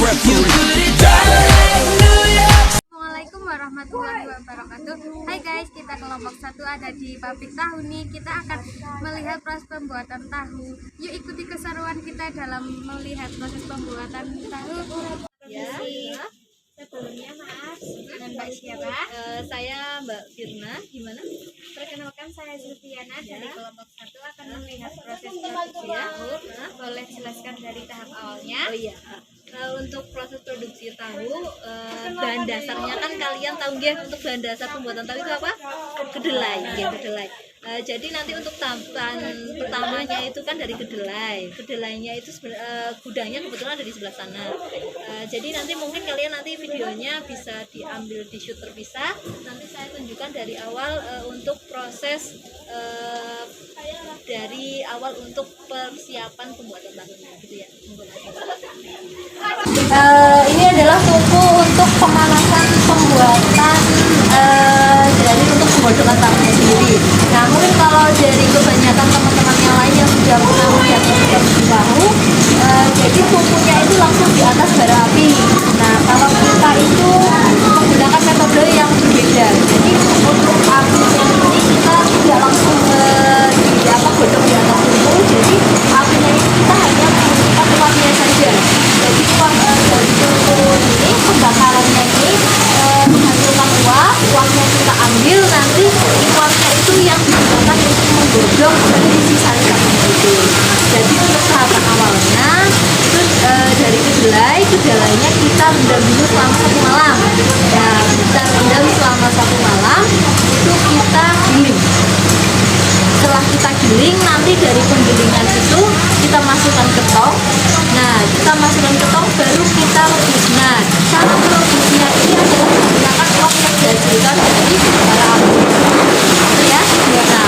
Assalamualaikum warahmatullahi wabarakatuh. Hai guys, kita kelompok 1 ada di pabrik tahu nih. Kita akan melihat proses pembuatan tahu. Yuk ikuti keseruan kita dalam melihat proses pembuatan tahu. Ya. Sebelumnya maaf, dengan Mbak siapa? Saya Mbak Firna. Gimana? Perkenalkan, saya Zulfiana dari kelompok 1 akan melihat proses produksi tahu. Boleh jelaskan dari tahap awalnya? Oh iya. Untuk proses produksi tahu, bahan dasarnya kan kalian tahu ya, untuk bahan dasar pembuatan tahu itu apa? Kedelai, ya kedelai. Jadi nanti untuk tahapan pertamanya itu kan dari kedelai. Kedelainya itu gudangnya kebetulan ada di sebelah sana. Jadi nanti mungkin kalian nanti videonya bisa diambil di shoot terpisah. Nanti saya tunjukkan dari awal untuk proses dari awal untuk persiapan pembuatan tahunya, gitu ya. Ini adalah tungku untuk pemanasan pembuatan dari untuk pembodokan tahunya sendiri. Nah, mungkin kalau dari kebanyakan teman-teman yang lain yang sudah pernah melihat produksi tahu, jadi tungkunya itu langsung di atas bara api. Nah, kalau kita itu menggunakan metode yang berbeda. Jadi untuk apinya ini kita tidak langsung godok di atas tungku. Jadi apinya ini kita hanya menggunakan uapnya saja. Jadi uap dari tungku ini, pembakarannya ini menghasilkan uapnya kita ambil, nanti uapnya itu yang digunakan untuk menggodok dari sisa-sisa itu. Jadi untuk tahapan awalnya itu dari kedelainya kita rendam dulu selama 1 malam. Nah, kita rendam selama 1 malam itu kita giling. Setelah kita giling, nanti dari penggilingan itu kita masukkan ke tong. Nah, kita masukkan ke tong, baru kita rebus. Nah, cara merebusnya ini adalah menggunakan uap yang dihasilkan dari bara api. Ya, nah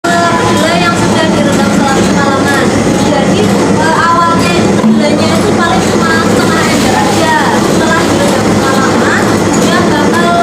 kalau gula yang sudah direndam selama semalaman, jadi awalnya itu gulanya itu paling cuma setengah ember aja. Setelah direndam semalaman, dia bakal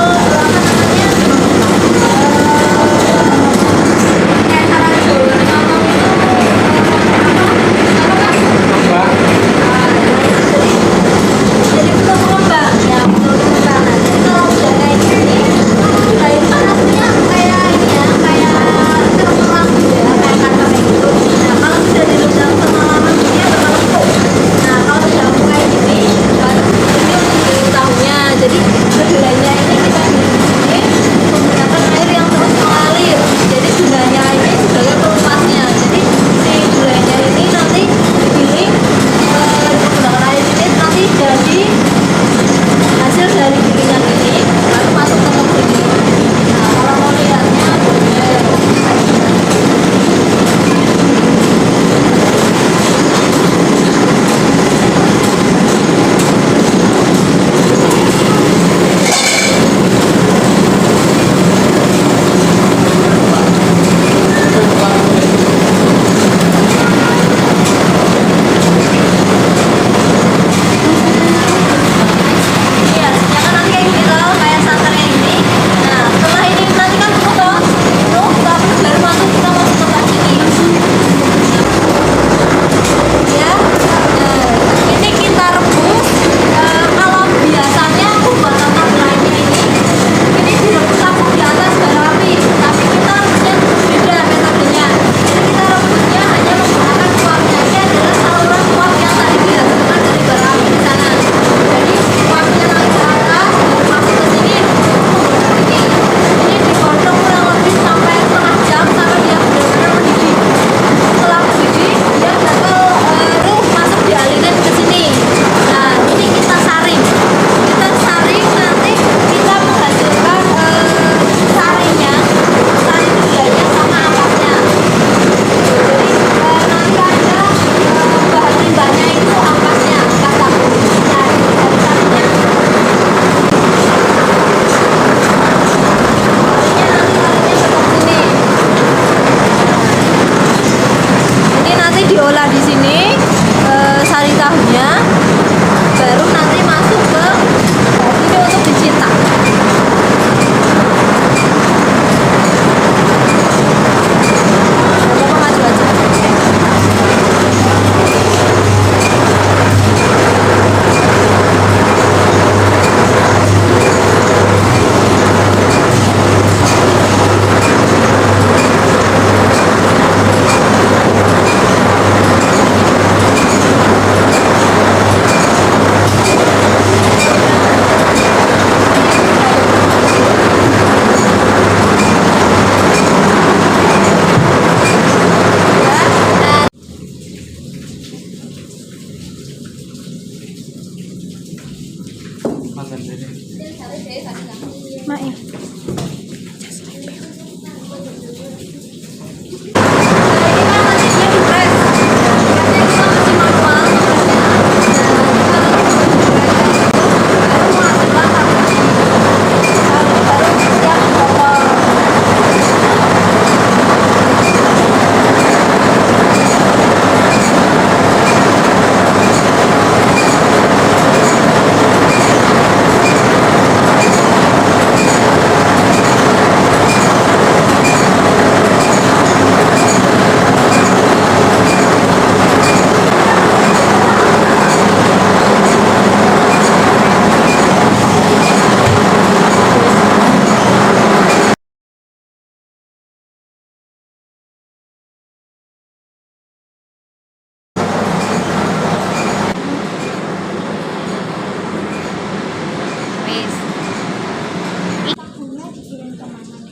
Main.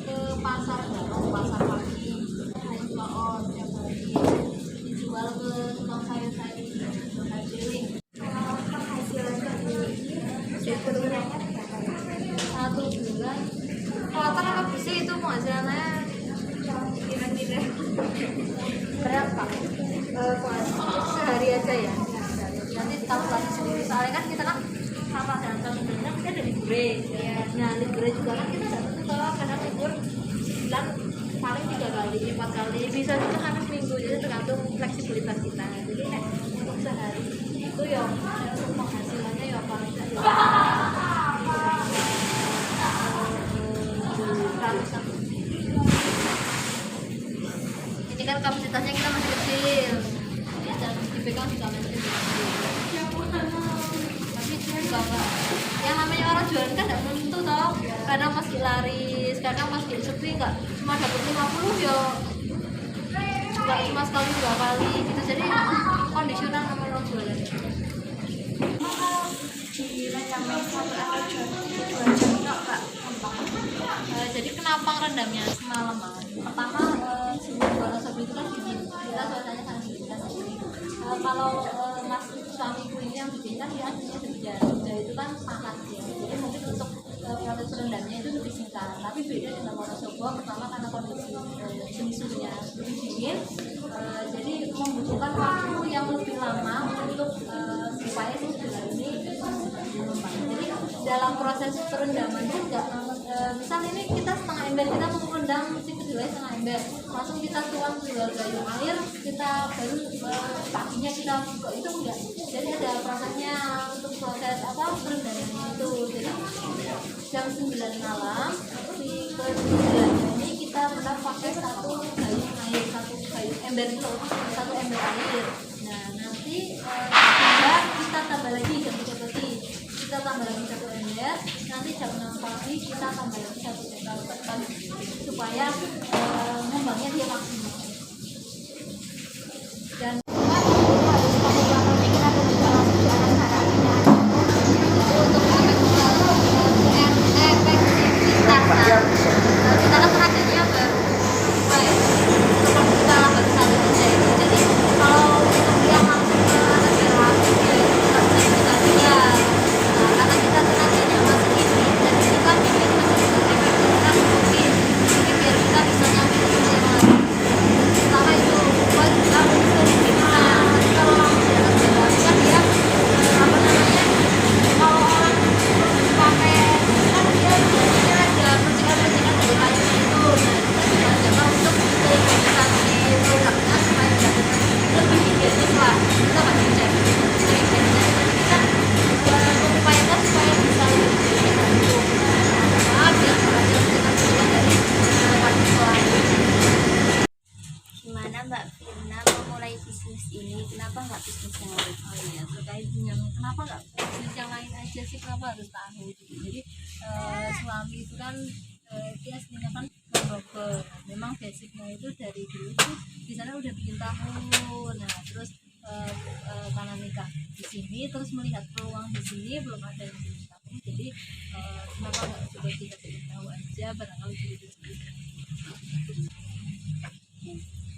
Ke pasar Barong, pasar pagi, Loon, tiap hari dijual ke tukang sayur-sayur keliling. Satu bulan rata apa bisa itu penghasilannya kira-kira berapa? Sehari aja ya, nanti kalkulasi sendiri soalnya kan kita kan sama dan sebenarnya kita ada libur ya. Nah libur juga kan kita dapat tuh kalau kadang libur bulan paling 3 kali 4 kali bisa juga sampai seminggu, jadi tergantung fleksibilitas kita. Jadi untuk sehari itu ya untuk penghasilannya ya paling tidak ratusan. Ini kan kapasitasnya kita masih kecil ya, dan dipegang juga masih kecil. Tapi juga enggak, yang namanya orang jualan kan tidak menentu toh, kadang masih laris, kadang masih sepi, nggak cuma dapat 50 ya nggak cuma sekali 2 kali gitu, jadi kondisional namanya orang jualan. Jadi kenapa rendamnya semalaman? Pertama sebelum jualan sob itu kan dingin, kita suasananya sangat dingin kan. Kalau mas suamiku ini yang bikin kan dia aslinya Jogja, Jogja itu kan panas ya, jadi mungkin untuk proses rendamnya itu lebih singkat. Tapi beda dengan Wonosobo, pertama karena kondisi suhunya lebih dingin, jadi membutuhkan waktu yang lebih lama untuk supaya si kedelai ini mengembang. Jadi dalam proses perendaman juga, misal ini kita setengah ember, kita mau merendam si kedelai setengah ember, langsung kita tuang ke gayung air, kita baru paginya kita buka, itu enggak. Jadi ada prosesnya untuk proses perendamannya itu. Jadi jam 9 malam si kedelai ini kita rendam pakai satu gayung air, satu gayung ember itu, satu ember air. Nah nanti kita tambah lagi jam 3 pagi, kita tambah lagi satu ember, nanti jam 6 pagi kita tambah lagi satu ember supaya ngembangnya dia maksimal. Dan Mbak Firna memulai bisnis ini, kenapa nggak bisnis yang lain? oh iya, terkait dengan kenapa nggak bisnis yang lain aja sih, kenapa harus tahu gitu. Jadi suami itu kan dia aslinya kan Bogor, memang basicnya itu dari dulu tuh di sana udah bikin tahu. Nah terus karena nikah di sini, terus melihat peluang di sini belum ada yang bikin tahu, jadi kenapa nggak coba kita bikin tahu aja, barangkali jadi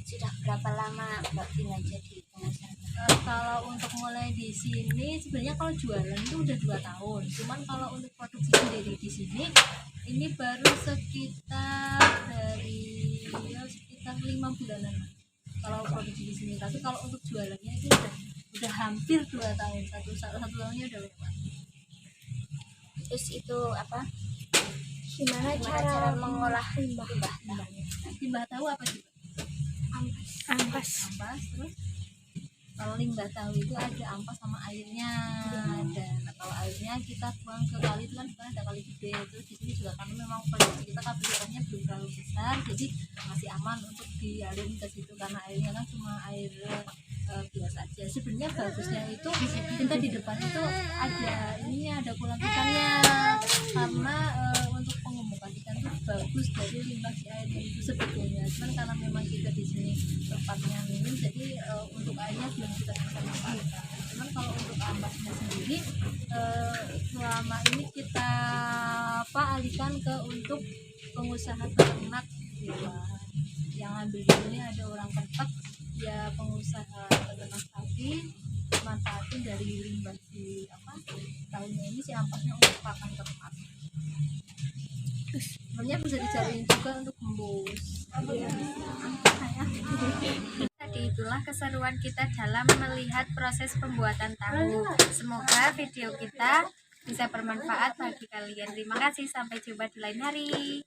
Sudah berapa lama Mbak Firna jadi pengusaha? Kalau untuk mulai di sini sebenarnya kalau jualan itu udah 2 tahun. Cuman kalau untuk produksi sendiri di sini ini baru sekitar sekitar 5 bulanan kalau produksi di sini. Tapi kalau untuk jualannya itu udah hampir 2 tahun. Satu tahunnya udah lewat. Terus itu apa? Gimana cara mengolah Limbah tahu apa sih? ampas? Terus kalau limbah tahu itu ada ampas sama airnya. Dan kalau airnya kita buang ke kali itu kan ada kali gede. Terus di sini juga karena memang produksi kita kapasitasnya belum terlalu besar, jadi masih aman untuk dialiri ke situ karena airnya kan cuma air biasa aja. Sebenarnya bagusnya itu kita di depan itu ada kolam ikannya karena untuk pengemukan ikan itu bagus dari limbah si air itu sebetulnya. Cuman karena memang kita di sini tempatnya minim, jadi untuk airnya belum kita bisa manfaatkan. Cuman kalau untuk ampasnya sendiri selama ini kita alihkan ke untuk pengusaha ternak ya. Yang ambil di sini ada orang Kertek ya, pengusaha peternak sapi, manfaatin dari limbah si tahunya ini si ampasnya untuk pakan ternak. Sebenarnya bisa dicariin juga untuk gembus. Tadi itulah keseruan kita dalam melihat proses pembuatan tahu. Semoga video kita bisa bermanfaat bagi kalian. Terima kasih, sampai jumpa di lain hari.